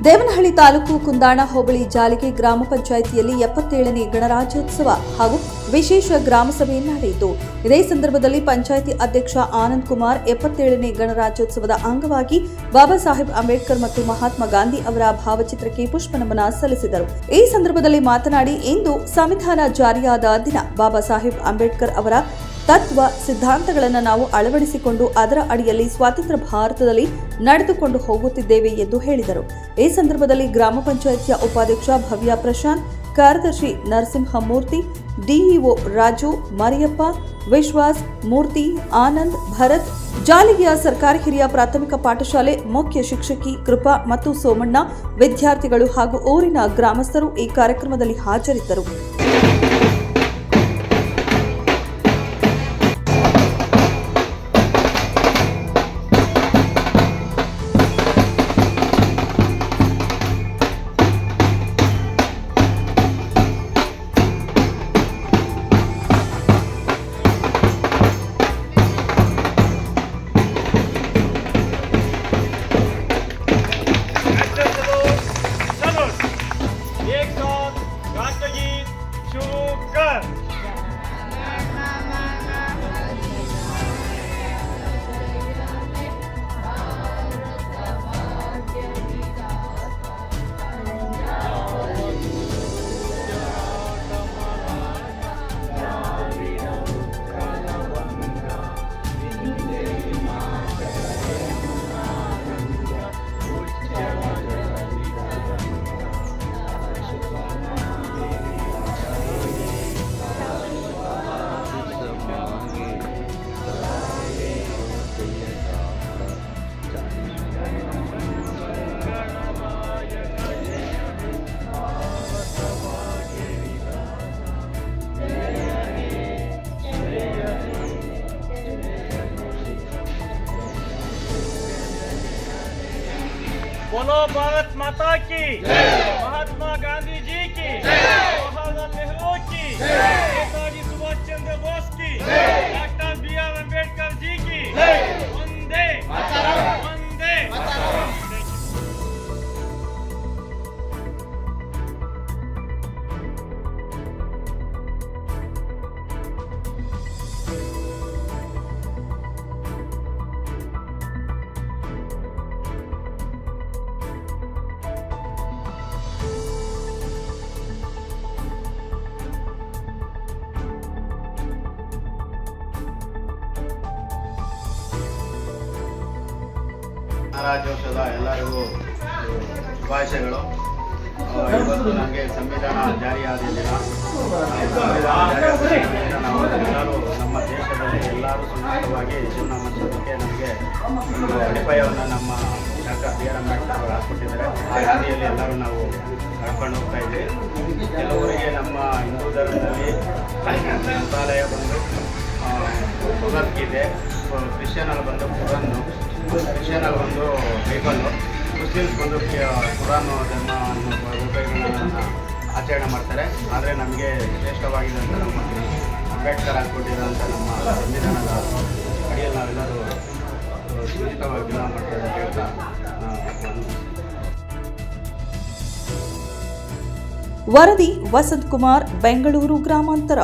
ದೇವನಹಳ್ಳಿ ತಾಲೂಕು ಕುಂದಾಣ ಹೋಬಳಿ ಜಾಲಿಗೆ ಗ್ರಾಮ ಪಂಚಾಯಿತಿಯಲ್ಲಿ 77ನೇ ಗಣರಾಜ್ಯೋತ್ಸವ ಹಾಗೂ ವಿಶೇಷ ಗ್ರಾಮ ಸಭೆ ನಡೆಯಿತು. ಇದೇ ಸಂದರ್ಭದಲ್ಲಿ ಪಂಚಾಯಿತಿ ಅಧ್ಯಕ್ಷ ಆನಂದ್ ಕುಮಾರ್ 77ನೇ ಗಣರಾಜ್ಯೋತ್ಸವದ ಅಂಗವಾಗಿ ಬಾಬಾ ಸಾಹೇಬ್ ಅಂಬೇಡ್ಕರ್ ಮತ್ತು ಮಹಾತ್ಮ ಗಾಂಧಿ ಅವರ ಭಾವಚಿತ್ರಕ್ಕೆ ಪುಷ್ಪನಮನ ಸಲ್ಲಿಸಿದರು. ಈ ಸಂದರ್ಭದಲ್ಲಿ ಮಾತನಾಡಿ, ಇಂದು ಸಂವಿಧಾನ ಜಾರಿಯಾದ ದಿನ. ಬಾಬಾ ಸಾಹೇಬ್ ಅಂಬೇಡ್ಕರ್ ಅವರ ತತ್ವ ಸಿದ್ಧಾಂತಗಳನ್ನು ನಾವು ಅಳವಡಿಸಿಕೊಂಡು ಅದರ ಅಡಿಯಲ್ಲಿ ಸ್ವಾತಂತ್ರ್ಯ ಭಾರತದಲ್ಲಿ ನಡೆದುಕೊಂಡು ಹೋಗುತ್ತಿದ್ದೇವೆ ಎಂದು ಹೇಳಿದರು. ಈ ಸಂದರ್ಭದಲ್ಲಿ ಗ್ರಾಮ ಪಂಚಾಯಿತಿಯ ಉಪಾಧ್ಯಕ್ಷ ಭವ್ಯ ಪ್ರಶಾಂತ್, ಕಾರ್ಯದರ್ಶಿ ನರಸಿಂಹಮೂರ್ತಿ, ಡಿಇಒ ರಾಜು, ಮರಿಯಪ್ಪ, ವಿಶ್ವಾಸ್, ಮೂರ್ತಿ, ಆನಂದ್, ಭರತ್, ಜಾಲಿಗೆಯ ಸರ್ಕಾರಿ ಹಿರಿಯ ಪ್ರಾಥಮಿಕ ಪಾಠಶಾಲೆ ಮುಖ್ಯ ಶಿಕ್ಷಕಿ ಕೃಪಾ ಮತ್ತು ಸೋಮಣ್ಣ, ವಿದ್ಯಾರ್ಥಿಗಳು ಹಾಗೂ ಊರಿನ ಗ್ರಾಮಸ್ಥರು ಈ ಕಾರ್ಯಕ್ರಮದಲ್ಲಿ ಹಾಜರಿದ್ದರು. बोलो भारत माता की, महात्मा गांधी जी की, जवाहरलाल नेहरू की, नेताजी सुभाष चंद्र बोस की, डॉक्टर बी.आर. अम्बेडकर जी की, वंदे वंदे। ಗಣರಾಜ್ಯೋತ್ಸವದ ಎಲ್ಲರಿಗೂ ಶುಭಾಶಯಗಳು. ಇವತ್ತು ನಮಗೆ ಸಂವಿಧಾನ ಜಾರಿಯಾದ ದಿನ. ನಾವು ಎಲ್ಲರೂ ನಮ್ಮ ದೇಶದಲ್ಲಿ ಎಲ್ಲರೂ ಸುಂದರವಾಗಿ ಜೀವನ ಮಾಡಿಸೋದಕ್ಕೆ ನಮಗೆ ಒಂದು ಅಡಿಪಾಯವನ್ನು ನಮ್ಮ ಡಾಕ್ಟರ್ ಬಿ.ಆರ್. ಅಂಬೇಡ್ಕರ್ ಅವರು ಹಾಕ್ಕೊಟ್ಟಿದ್ದಾರೆ. ಆ ಹಾದಿಯಲ್ಲಿ ಎಲ್ಲರೂ ನಾವು ನಡ್ಕೊಂಡು ಹೋಗ್ತಾ ಇದ್ದೀವಿ. ಕೆಲವರಿಗೆ ನಮ್ಮ ಹಿಂದೂ ಧರ್ಮದಲ್ಲಿ ಗ್ರಂಥಾಲಯ ಬಂದು ಭಗವದ್ಗೀತೆ, ಕ್ರಿಶ್ಚಿಯನಲ್ಲಿ ಬಂದು ಕುರಾನ್ನು, ಕ್ರಿಶ್ಚಿಯನಲ್ಲಿ ಬಂದು ಬೈಬಲ್ಲು, ಮುಸ್ಲಿಮ್ಸ್ ಬಂದು ಕುರಾನು ಧರ್ಮವನ್ನು ಉಪಯೋಗಗಳನ್ನು ಆಚರಣೆ ಮಾಡ್ತಾರೆ. ಆದರೆ ನಮಗೆ ಶ್ರೇಷ್ಠವಾಗಿದ್ದಂಥ ನಮ್ಮ ಅಂಬೇಡ್ಕರ್ ಹಾಕ್ಕೊಟ್ಟಿರೋಂಥ ನಮ್ಮ ಸಂವಿಧಾನದ ಅಡಿಯಲ್ಲಿ ನಾವೆಲ್ಲರೂ ಸುರಕ್ಷಿತವಾಗಿ ಜೀವನ ಮಾಡ್ತಾರೆ ಅಂತ ಹೇಳ್ತಾ ವರದಿ ವಸಂತ್ ಕುಮಾರ್, ಬೆಂಗಳೂರು ಗ್ರಾಮಾಂತರ.